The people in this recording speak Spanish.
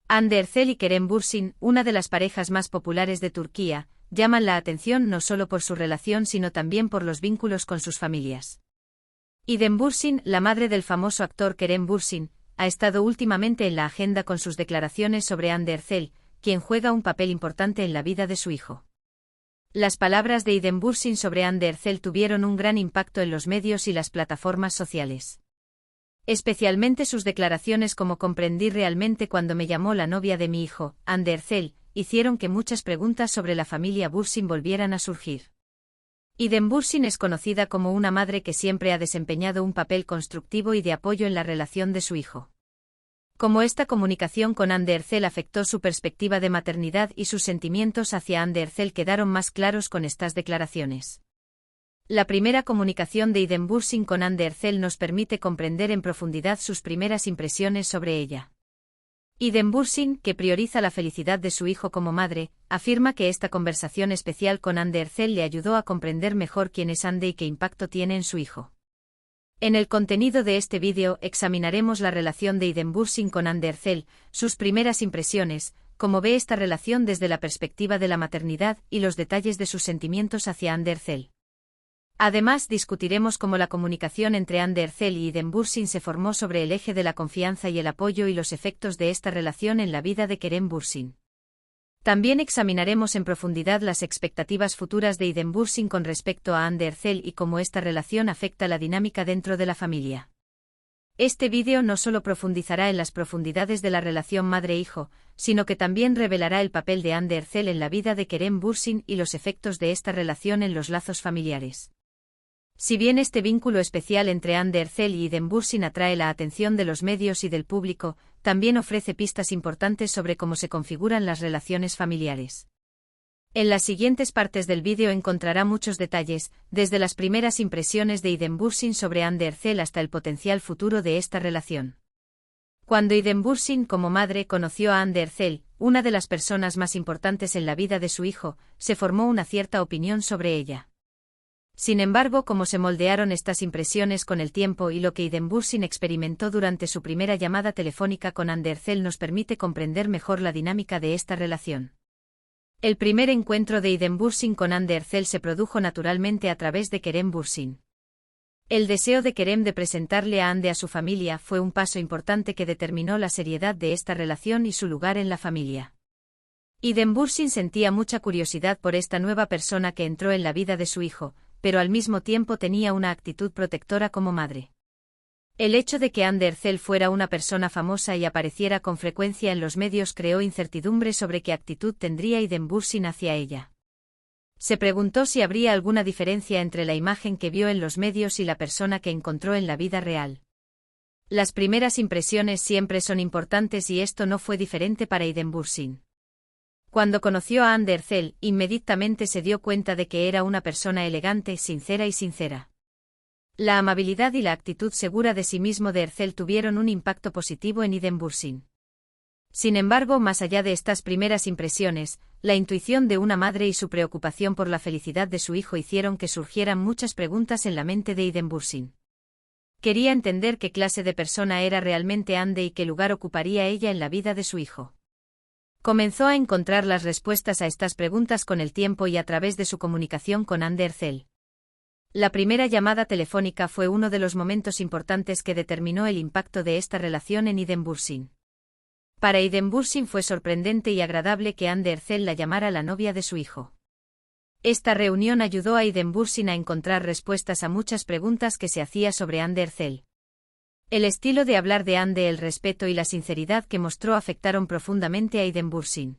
Hande Erçel y Kerem Bürsin, una de las parejas más populares de Turquía, llaman la atención no solo por su relación sino también por los vínculos con sus familias. İdem Bürsin, la madre del famoso actor Kerem Bürsin, ha estado últimamente en la agenda con sus declaraciones sobre Hande Erçel, quien juega un papel importante en la vida de su hijo. Las palabras de İdem Bürsin sobre Hande Erçel tuvieron un gran impacto en los medios y las plataformas sociales. Especialmente sus declaraciones como comprendí realmente cuando me llamó la novia de mi hijo, Hande Erçel, hicieron que muchas preguntas sobre la familia Bürsin volvieran a surgir. İdem Bürsin es conocida como una madre que siempre ha desempeñado un papel constructivo y de apoyo en la relación de su hijo. Como esta comunicación con Hande Erçel afectó su perspectiva de maternidad y sus sentimientos hacia Hande Erçel quedaron más claros con estas declaraciones. La primera comunicación de İdem Bürsin con Hande Erçel nos permite comprender en profundidad sus primeras impresiones sobre ella. İdem Bürsin, que prioriza la felicidad de su hijo como madre, afirma que esta conversación especial con Hande Erçel le ayudó a comprender mejor quién es Hande y qué impacto tiene en su hijo. En el contenido de este vídeo examinaremos la relación de İdem Bürsin con Hande Erçel, sus primeras impresiones, cómo ve esta relación desde la perspectiva de la maternidad y los detalles de sus sentimientos hacia Hande Erçel. Además, discutiremos cómo la comunicación entre Hande Erçel y İdem Bürsin se formó sobre el eje de la confianza y el apoyo y los efectos de esta relación en la vida de Kerem Bürsin. También examinaremos en profundidad las expectativas futuras de İdem Bürsin con respecto a Hande Erçel y cómo esta relación afecta la dinámica dentro de la familia. Este vídeo no solo profundizará en las profundidades de la relación madre-hijo, sino que también revelará el papel de Hande Erçel en la vida de Kerem Bürsin y los efectos de esta relación en los lazos familiares. Si bien este vínculo especial entre Hande Erçel y İdem Bürsin atrae la atención de los medios y del público, también ofrece pistas importantes sobre cómo se configuran las relaciones familiares. En las siguientes partes del vídeo encontrará muchos detalles, desde las primeras impresiones de İdem Bürsin sobre Hande Erçel hasta el potencial futuro de esta relación. Cuando İdem Bürsin como madre conoció a Hande Erçel, una de las personas más importantes en la vida de su hijo, se formó una cierta opinión sobre ella. Sin embargo, cómo se moldearon estas impresiones con el tiempo y lo que İdem Bürsin experimentó durante su primera llamada telefónica con Hande Erçel nos permite comprender mejor la dinámica de esta relación. El primer encuentro de İdem Bürsin con Hande Erçel se produjo naturalmente a través de Kerem Bürsin. El deseo de Kerem de presentarle a Hande a su familia fue un paso importante que determinó la seriedad de esta relación y su lugar en la familia. İdem Bürsin sentía mucha curiosidad por esta nueva persona que entró en la vida de su hijo, pero al mismo tiempo tenía una actitud protectora como madre. El hecho de que Hande Erçel fuera una persona famosa y apareciera con frecuencia en los medios creó incertidumbre sobre qué actitud tendría İdem Bürsin hacia ella. Se preguntó si habría alguna diferencia entre la imagen que vio en los medios y la persona que encontró en la vida real. Las primeras impresiones siempre son importantes y esto no fue diferente para İdem Bürsin. Cuando conoció a Hande Erçel, inmediatamente se dio cuenta de que era una persona elegante, sincera. La amabilidad y la actitud segura de sí mismo de Erçel tuvieron un impacto positivo en İdem Bürsin. Sin embargo, más allá de estas primeras impresiones, la intuición de una madre y su preocupación por la felicidad de su hijo hicieron que surgieran muchas preguntas en la mente de İdem Bürsin. Quería entender qué clase de persona era realmente Hande y qué lugar ocuparía ella en la vida de su hijo. Comenzó a encontrar las respuestas a estas preguntas con el tiempo y a través de su comunicación con Hande Erçel. La primera llamada telefónica fue uno de los momentos importantes que determinó el impacto de esta relación en İdem Bürsin. Para İdem Bürsin fue sorprendente y agradable que Hande Erçel la llamara la novia de su hijo. Esta reunión ayudó a İdem Bürsin a encontrar respuestas a muchas preguntas que se hacía sobre Hande Erçel. El estilo de hablar de Hande, el respeto y la sinceridad que mostró afectaron profundamente a İdem Bürsin.